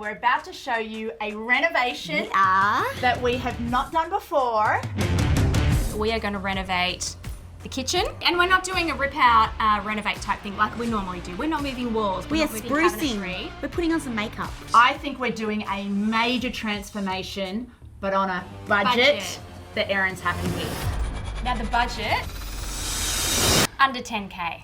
We're about to show you a renovation Yeah. that we have not done before. We are going to renovate the kitchen, and we're not doing a rip out renovate type thing like we normally do. We're not moving walls. We are not moving sprucing. cabinetry. We're putting on some makeup. I think we're doing a major transformation, but on a budget that Erin's happy with. Now the budget, under 10K.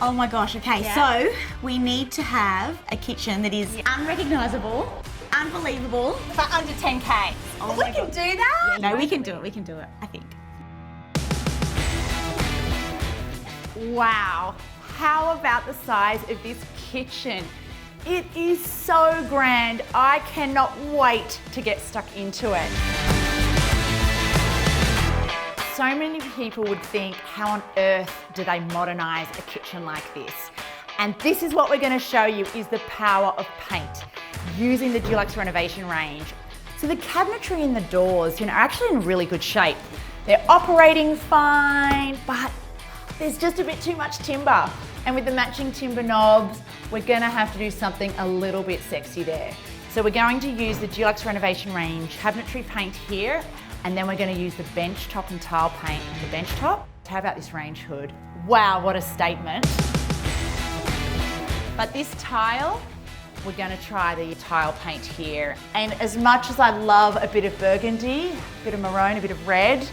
Oh my gosh, okay, Yeah. so we need to have a kitchen that is unrecognisable, unbelievable. For under 10K. Oh We can do that? No, we can do it, I think. Wow, how about the size of this kitchen? It is so grand. I cannot wait to get stuck into it. So many people would think, how on earth do they modernize a kitchen like this? And this is what we're going to show you is the power of paint using the Dulux Renovation Range. So the cabinetry in the doors, are actually in really good shape. They're operating fine, but there's just a bit too much timber. And with the matching timber knobs, we're going to have to do something a little bit sexy there. So we're going to use the Dulux Renovation Range cabinetry paint here, and then we're going to use the bench top and tile paint on the bench top. How about this range hood? Wow, what a statement. But this tile, we're going to try the tile paint here. And as much as I love a bit of burgundy, a bit of maroon, a bit of red,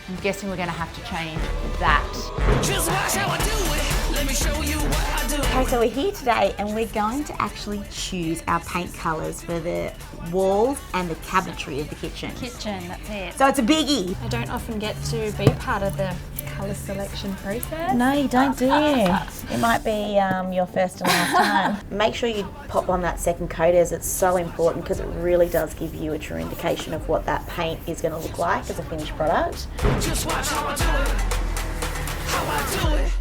I'm guessing we're going to have to change that. Just watch how I do it. Let me show you what I do. Okay, so we're here today and we're going to actually choose our paint colours for the walls and the cabinetry of the kitchen. Kitchen, that's it. So it's a biggie. I don't often get to be part of the colour selection process. No, you don't, do you? It might be your first and last time. Make sure you pop on that second coat, as it's so important because it really does give you a true indication of what that paint is going to look like as a finished product. Just watch how I do it. How I do it.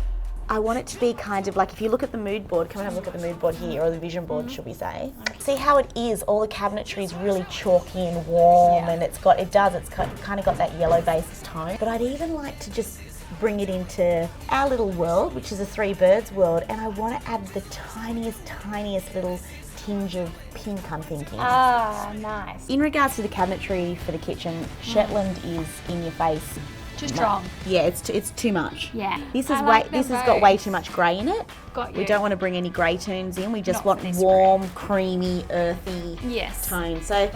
I want it to be kind of like, if you look at the mood board, come and have a look at the mood board here, or the vision board, should we say. See how it is, all the cabinetry is really chalky and warm, and it's kind of got that yellow base tone. But I'd even like to just bring it into our little world, which is a three birds world, and I want to add the tiniest little tinge of pink, I'm thinking. Ah, nice. In regards to the cabinetry for the kitchen, Shetland is in your face. Too strong. Yeah, it's too much. Yeah. This I is like this the has got way rose. too much grey in it. Got We you. don't want to bring any grey tones in. We just Not want for this warm, creamy, earthy Yes. tones. So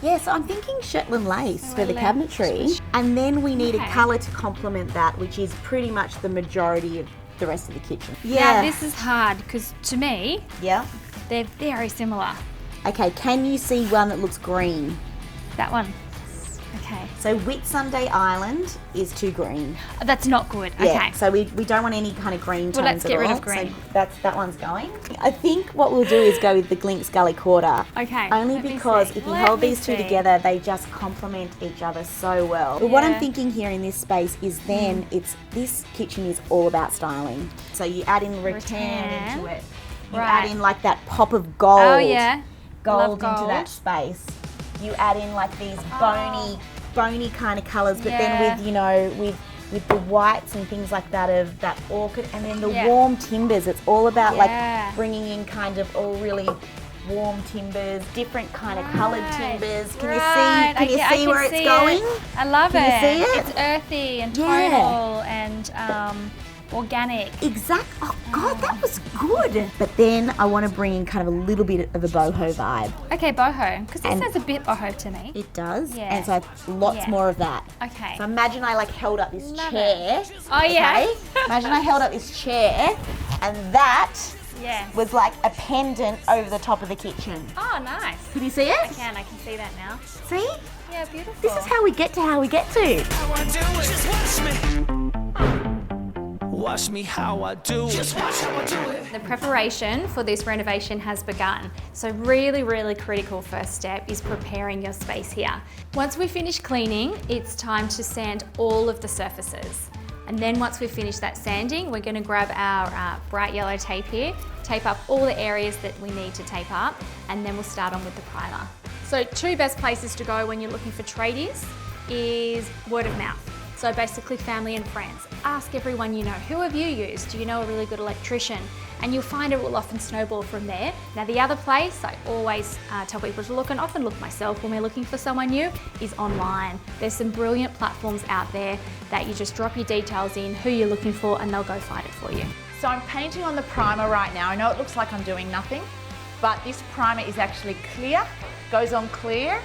yeah, so I'm thinking Shetland lace for the love cabinetry. And then we need a Okay. colour to complement that, which is pretty much the majority of the rest of the kitchen. Now Yeah. this is hard because to me, Yeah. they're very similar. Okay, can you see one that looks green? That one. Okay. So Whitsunday Island is too green. That's not good. Yeah, Okay. so we don't want any kind of green tones Well, let's at get rid all. of green. So that one's going. I think what we'll do is go with the Glinks Gully Quarter. Okay, Only let me because see. if you Let hold me these two see. together, they just complement each other so well. But what I'm Yeah. thinking here in this space is then this kitchen is all about styling. So you add in rattan into it. You Right. add in like that pop of gold. Oh yeah. Gold, Love into that gold. space. You add in like these bony kind of colours, but Yeah. then with the whites and things like that of that orchid, and then the Yeah. warm timbers. It's all about Yeah. like bringing in kind of all really warm timbers, different kind of coloured timbers. Can Right. you see? I Can you see where see it's going? it. I love Can it. you see it? It's earthy and Yeah. tonal and organic. Exact. Oh God, that was good. But then I want to bring in kind of a little bit of a boho vibe. Okay, boho, because this And- has a bit boho to me. It does. Yeah. And so lots Yeah. more of that. Okay. So imagine I like held up this Love chair. Oh, yeah. Okay? Imagine I held up this chair and that Yeah. was like a pendant over the top of the kitchen. Oh, nice. Can you see it? I can see that now. See? Yeah, beautiful. This is how we get to how we get to. How I do it. Just watch me. Watch me how I do it. Just watch how I do it. The preparation for this renovation has begun. So really critical first step is preparing your space here. Once we finish cleaning, it's time to sand all of the surfaces. And then once we finish that sanding, we're going to grab our bright yellow tape here, tape up all the areas that we need to tape up, and then we'll start on with the primer. So two best places to go when you're looking for tradies is word of mouth. So basically family and friends. Ask everyone you know, who have you used? Do you know a really good electrician? and you'll find it will often snowball from there. Now the other place I always tell people to look, and often look myself when we're looking for someone new, is online. There's some brilliant platforms out there that you just drop your details in, who you're looking for, and they'll go find it for you. So I'm painting on the primer right now. I know it looks like I'm doing nothing, but this primer is actually clear, goes on clear.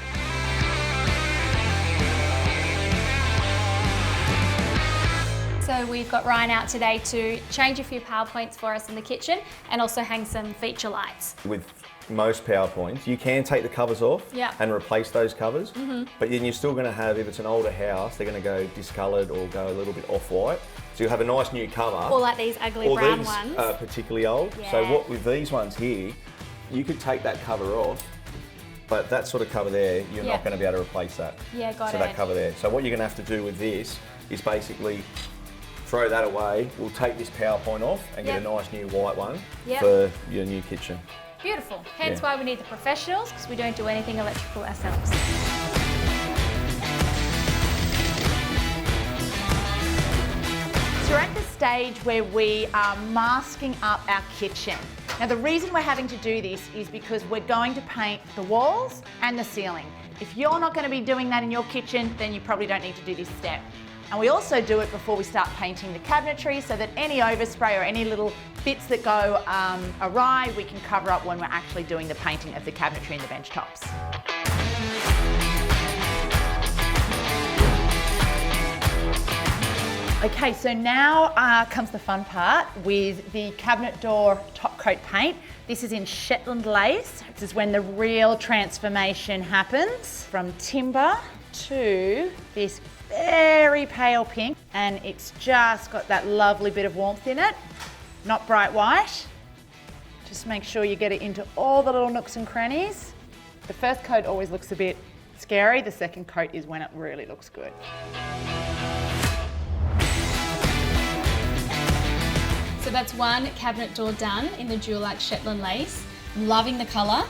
So we've got Ryan out today to change a few PowerPoints for us in the kitchen and also hang some feature lights. With most PowerPoints, you can take the covers off and replace those covers, but then you're still going to have, if it's an older house, they're going to go discoloured or go a little bit off-white. So you'll have a nice new cover. Or like these ugly brown ones. Or these are particularly old. Yeah. So what with these ones here, you could take that cover off, but that sort of cover there, you're not going to be able to replace that. Yeah, got it. So that cover there. So what you're going to have to do with this is basically throw that away. We'll take this PowerPoint off and get a nice new white one for your new kitchen. Beautiful. Hence why we need the professionals, because we don't do anything electrical ourselves. So we're at the stage where we are masking up our kitchen. Now the reason we're having to do this is because we're going to paint the walls and the ceiling. If you're not going to be doing that in your kitchen, then you probably don't need to do this step. And we also do it before we start painting the cabinetry, so that any overspray or any little bits that go awry, we can cover up when we're actually doing the painting of the cabinetry and the bench tops. Okay, so now comes the fun part with the cabinet door top coat paint. This is in Shetland lace. This is when the real transformation happens from timber to this very pale pink, and it's just got that lovely bit of warmth in it. Not bright white. Just make sure you get it into all the little nooks and crannies. The first coat always looks a bit scary. The second coat is when it really looks good. So that's one cabinet door done in the Dulux Shetland lace. Loving the colour.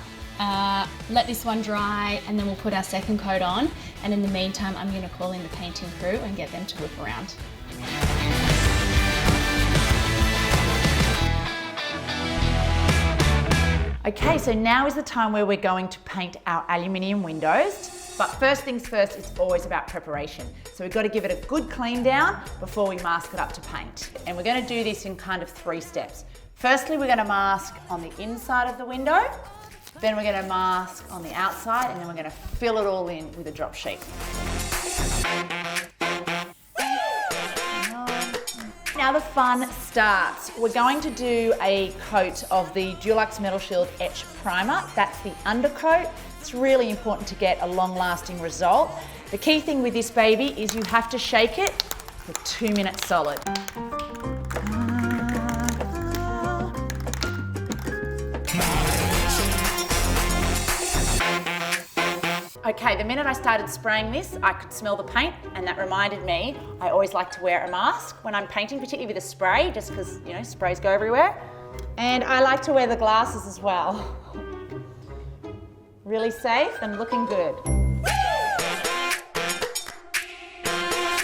Let this one dry and then we'll put our second coat on, and in the meantime I'm going to call in the painting crew and get them to whip around. Okay, so now is the time where we're going to paint our aluminium windows. But first things first, it's always about preparation. So we've got to give it a good clean down before we mask it up to paint. And we're going to do this in kind of 3 steps. Firstly, we're going to mask on the inside of the window. Then we're going to mask on the outside, and then we're going to fill it all in with a drop sheet. Now the fun starts. We're going to do a coat of the Dulux Metal Shield Etch Primer. That's the undercoat. It's really important to get a long-lasting result. The key thing with this baby is you have to shake it for 2 minutes solid. Okay, the minute I started spraying this, I could smell the paint, and that reminded me I always like to wear a mask when I'm painting, particularly with a spray, just because, you know, sprays go everywhere. And I like to wear the glasses as well. Really safe and looking good.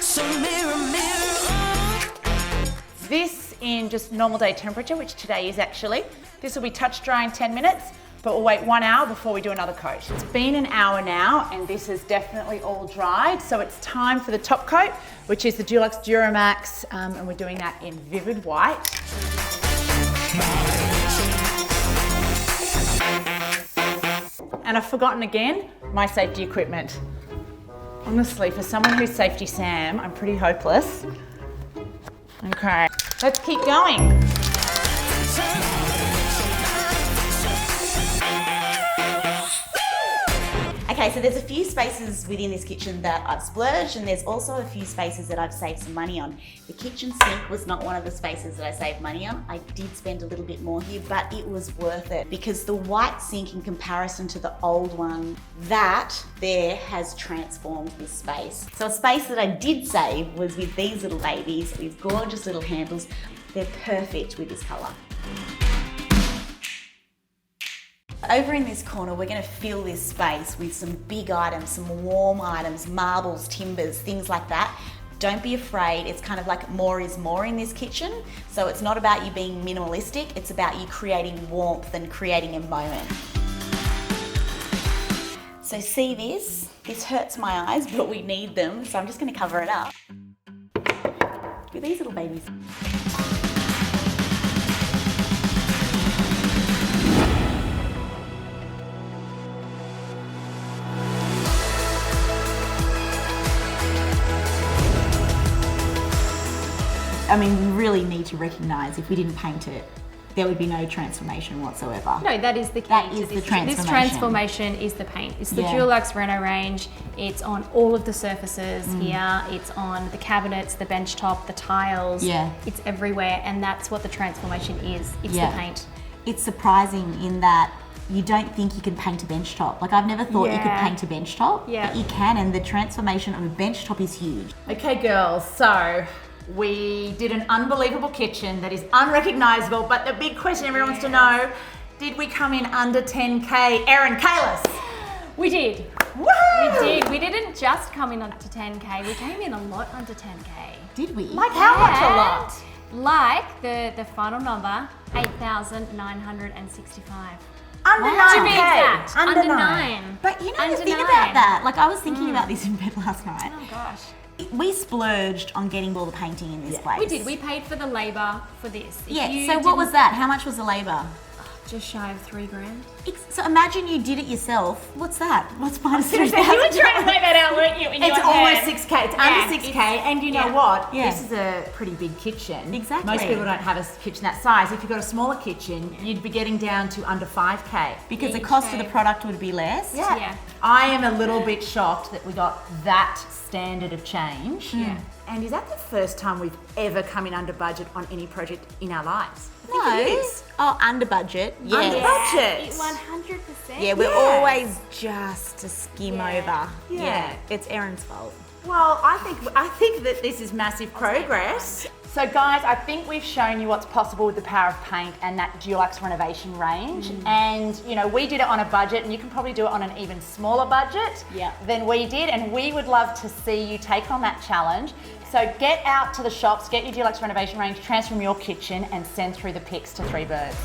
So mirror, mirror. This in just normal day temperature, which today is actually. This will be touch dry in 10 minutes. But we'll wait 1 hour before we do another coat. It's been an hour now, and this is definitely all dried, so it's time for the top coat, which is the Dulux Duramax, and we're doing that in vivid white. And I've forgotten again, my safety equipment. Honestly, for someone who's Safety Sam, I'm pretty hopeless. Okay, let's keep going. Okay, so there's a few spaces within this kitchen that I've splurged, and there's also a few spaces that I've saved some money on. The kitchen sink was not one of the spaces that I saved money on. I did spend a little bit more here, but it was worth it because the white sink in comparison to the old one, that there has transformed this space. So a space that I did save was with these little babies, these gorgeous little handles. They're perfect with this colour. Over in this corner, we're going to fill this space with some big items, some warm items, marbles, timbers, things like that. Don't be afraid. It's kind of like more is more in this kitchen. So it's not about you being minimalistic, it's about you creating warmth and creating a moment. So see this? This hurts my eyes, but we need them, so I'm just gonna cover it up with these little babies. I mean, we really need to recognise if we didn't paint it, there would be no transformation whatsoever. No, that is the key. That is the transformation. This transformation is the paint. It's the Dulux Reno range. It's on all of the surfaces here. It's on the cabinets, the bench top, the tiles. Yeah. It's everywhere, and that's what the transformation is. It's the paint. It's surprising in that you don't think you can paint a bench top. Like, I've never thought you could paint a bench top, but you can, and the transformation of a bench top is huge. Okay, girls, so we did an unbelievable kitchen that is unrecognisable, but the big question everyone wants to know, did we come in under 10K? Erin, Kalis. We did. Woohoo! We did. We didn't just come in under 10K, we came in a lot under 10K. Did we? Like how much a lot? Like the final number, 8,965. Under 9K. To be exact, under 9. But you know Under the thing 9. about that, like I was thinking about this in bed last night. Oh gosh. We splurged on getting all the painting in this place. We did. We paid for the labour for this. So what was that? How much was the labour? Just shy of $3,000. So imagine you did it yourself. What's that? What's minus $3,000? You were trying to make that out, weren't you? It's almost 6K. It's under 6K, and you know what? Yeah. This is a pretty big kitchen. Exactly. Most people don't have a kitchen that size. If you've got a smaller kitchen, you'd be getting down to under 5K. Because the cost of the product would be less. Yeah. I am a little bit shocked that we got that standard of change. Yeah. And is that the first time we've ever come in under budget on any project in our lives? No. It is. Oh, under budget. Yes. Under budget. 100%. Yeah, we're always just a skim Yeah. over. Yeah. It's Erin's fault. Well, I think that this is massive progress. So guys, I think we've shown you what's possible with the power of paint and that Dulux Renovation Range. And you know, we did it on a budget, and you can probably do it on an even smaller budget than we did. And we would love to see you take on that challenge. So get out to the shops, get your Dulux Renovation Range, transform your kitchen, and send through the pics to 3 Birds.